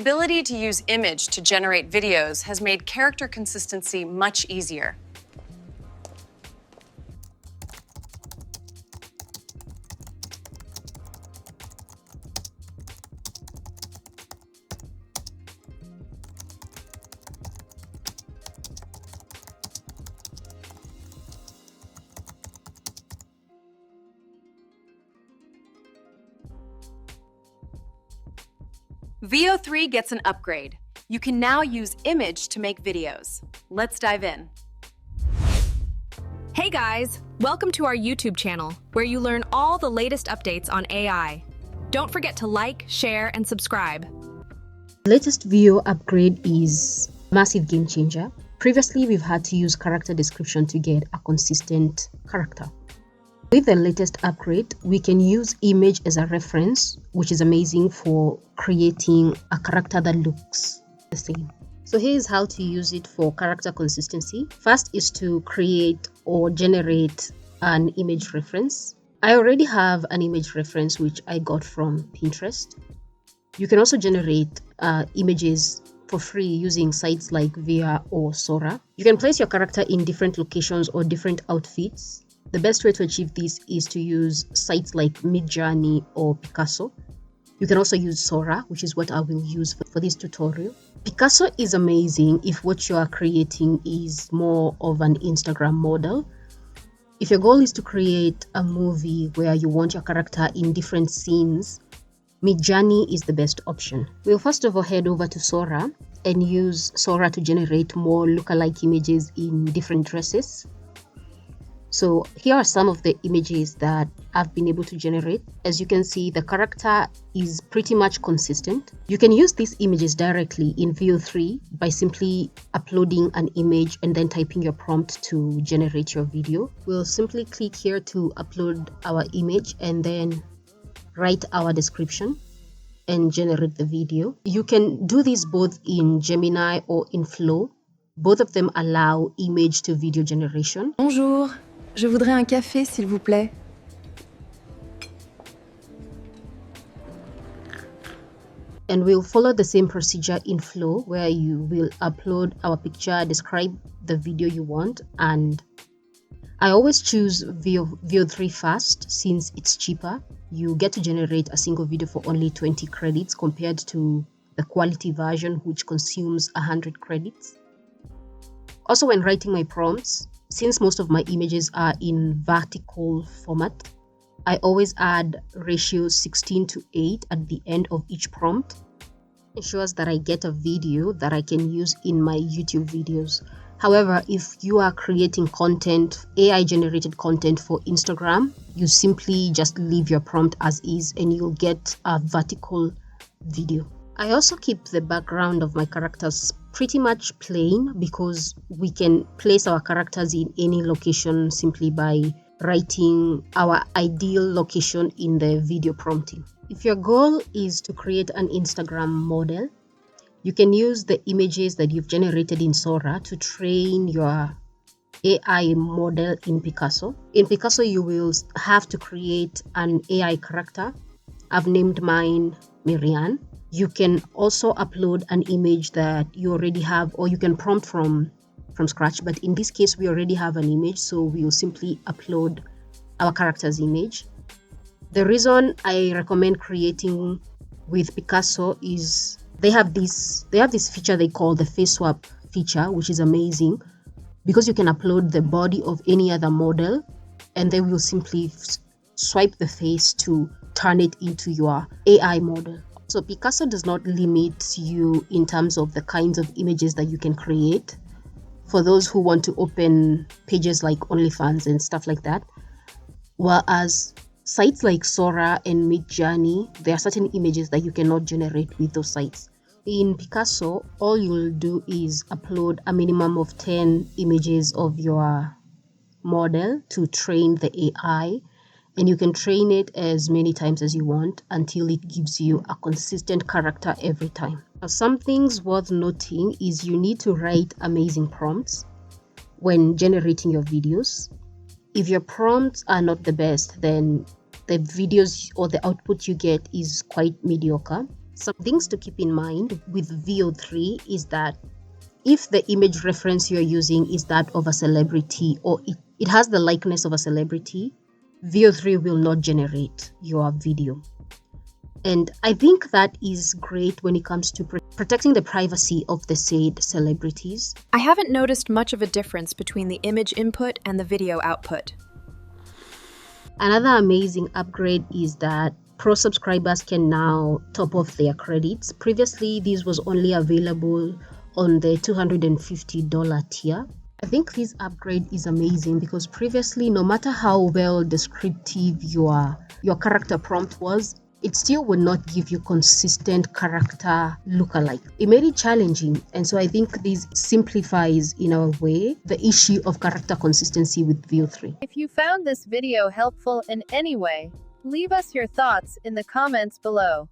The ability to use image to generate videos has made character consistency much easier. Veo3 gets an upgrade. You can now use image to make videos. Let's dive in. Hey guys, welcome to our YouTube channel, where you learn all the latest updates on AI. Don't forget to like, share, and subscribe. The latest Veo upgrade is a massive game changer. Previously, we've had to use character description to get a consistent character. With the latest upgrade, we can use image as a reference, which is amazing for creating a character that looks the same. So here's how to use it for character consistency. First is to create or generate an image reference. I already have an image reference which I got from Pinterest. You can also generate images for free using sites like Veo or Sora. You can place your character in different locations or different outfits. The best way to achieve this is to use sites like Midjourney or Pykaso. You can also use Sora, which is what I will use for this tutorial. Pykaso is amazing if what you are creating is more of an Instagram model. If your goal is to create a movie where you want your character in different scenes, Midjourney is the best option. We'll first of all head over to Sora and use Sora to generate more lookalike images in different dresses. So here are some of the images that I've been able to generate. As you can see, the character is pretty much consistent. You can use these images directly in Veo3 by simply uploading an image and then typing your prompt to generate your video. We'll simply click here to upload our image and then write our description and generate the video. You can do this both in Gemini or in Flow. Both of them allow image to video generation. Bonjour. Je voudrais un café, s'il vous plaît. And we'll follow the same procedure in Flow, where you will upload our picture, describe the video you want, and I always choose Veo3 first since it's cheaper. You get to generate a single video for only 20 credits compared to the quality version, which consumes 100 credits. Also, when writing my prompts, since most of my images are in vertical format, I always add ratio 16:8 at the end of each prompt. It ensures that I get a video that I can use in my YouTube videos. However, if you are creating content, AI-generated content for Instagram, you simply just leave your prompt as is and you'll get a vertical video. I also keep the background of my characters pretty much plain because we can place our characters in any location simply by writing our ideal location in the video prompting. If your goal is to create an Instagram model, you can use the images that you've generated in Sora to train your AI model in Pykaso. In Pykaso, you will have to create an AI character. I've named mine Marianne. You can also upload an image that you already have, or you can prompt from scratch. But in this case, we already have an image, so we'll simply upload our character's image. The reason I recommend creating with Pykaso is they have this feature they call the face swap feature, which is amazing because you can upload the body of any other model, and they will simply swipe the face to turn it into your AI model. So Pykaso does not limit you in terms of the kinds of images that you can create for those who want to open pages like OnlyFans and stuff like that. Whereas sites like Sora and Midjourney, there are certain images that you cannot generate with those sites. In Pykaso, all you'll do is upload a minimum of 10 images of your model to train the AI. And you can train it as many times as you want until it gives you a consistent character every time. Now, some things worth noting is you need to write amazing prompts when generating your videos. If your prompts are not the best, then the videos or the output you get is quite mediocre. Some things to keep in mind with Veo3 is that if the image reference you're using is that of a celebrity or it has the likeness of a celebrity, Veo3 will not generate your video. And I think that is great when it comes to protecting the privacy of the said celebrities. I haven't noticed much of a difference between the image input and the video output. Another amazing upgrade is that Pro subscribers can now top off their credits. Previously, this was only available on the $250 tier. I think this upgrade is amazing because previously, no matter how well descriptive your character prompt was, it still would not give you consistent character lookalike. It made it challenging, and so I think this simplifies in a way the issue of character consistency with Veo3. If you found this video helpful in any way, leave us your thoughts in the comments below.